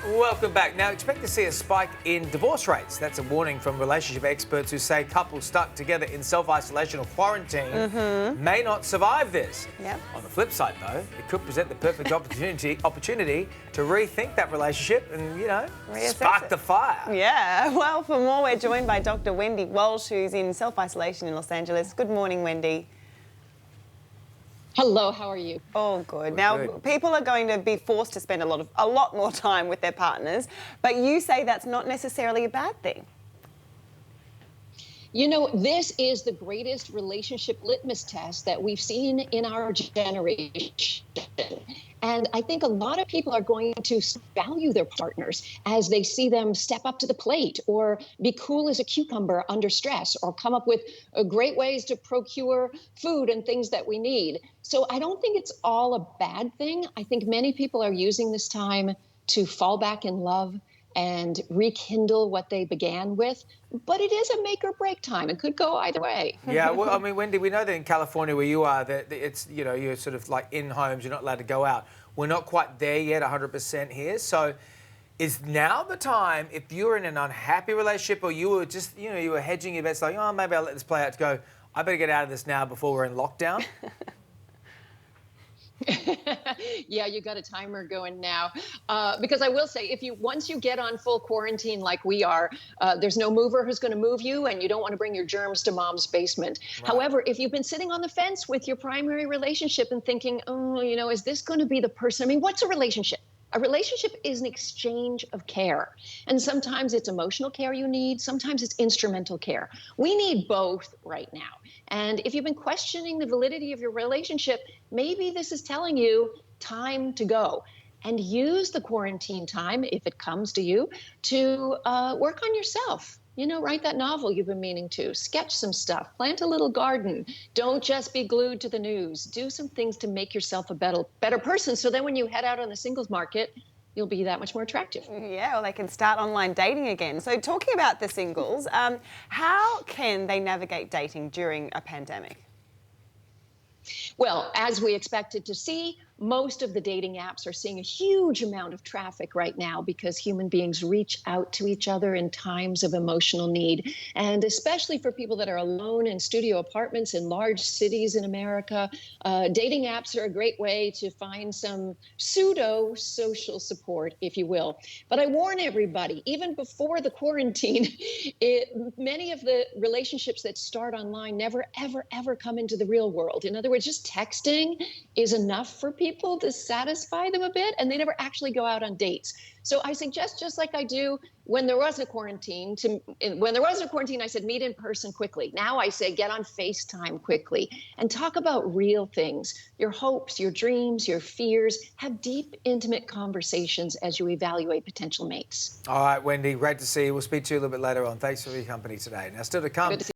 Welcome back. Now, expect to see a spike in divorce rates. That's a warning from relationship experts who say couples stuck together in self-isolation or quarantine may not survive this. Yep. On the flip side, though, it could present the perfect opportunity to rethink that relationship and, spark the fire. Yeah. Well, for more, we're joined by Dr. Wendy Walsh, who's in self-isolation in Los Angeles. Good morning, Wendy. Hello, how are you? Oh, good. Now, people are going to be forced to spend a lot more time with their partners, but you say that's not necessarily a bad thing. You know, this is the greatest relationship litmus test that we've seen in our generation. And I think a lot of people are going to value their partners as they see them step up to the plate or be cool as a cucumber under stress or come up with great ways to procure food and things that we need. So I don't think it's all a bad thing. I think many people are using this time to fall back in love and rekindle what they began with. But it is a make or break time. It could go either way. Yeah, well, I mean, Wendy, we know that in California where you are, that it's, you're sort of like in homes, you're not allowed to go out. We're not quite there yet, 100% here. So is now the time, if you're in an unhappy relationship or you were just, you were hedging your bets like, oh, maybe I'll let this play out, to go, I better get out of this now before we're in lockdown? Yeah, you got a timer going now. Because I will say, once you get on full quarantine like we are, there's no mover who's going to move you, and you don't want to bring your germs to mom's basement. Right. However, if you've been sitting on the fence with your primary relationship and thinking, oh, is this going to be the person? I mean, what's a relationship? A relationship is an exchange of care. And sometimes it's emotional care you need. Sometimes it's instrumental care. We need both right now. And if you've been questioning the validity of your relationship, maybe this is telling you time to go. And use the quarantine time, if it comes to you, to work on yourself. Write that novel you've been meaning to. Sketch some stuff. Plant a little garden. Don't just be glued to the news. Do some things to make yourself a better person, so then when you head out on the singles market, you'll be that much more attractive. Yeah, well, they can start online dating again. So talking about the singles, how can they navigate dating during a pandemic? Well, as we expected to see, most of the dating apps are seeing a huge amount of traffic right now because human beings reach out to each other in times of emotional need. And especially for people that are alone in studio apartments in large cities in America, dating apps are a great way to find some pseudo-social support, if you will. But I warn everybody, even before the quarantine, many of the relationships that start online never, ever, ever come into the real world. In other words, just texting is enough for people to satisfy them a bit, and they never actually go out on dates. So I suggest, just like I do when there was a quarantine, I said meet in person quickly. Now I say get on FaceTime quickly and talk about real things, your hopes, your dreams, your fears. Have deep, intimate conversations as you evaluate potential mates. All right, Wendy, great to see you. We'll speak to you a little bit later on. Thanks for your company today. Now, still to come.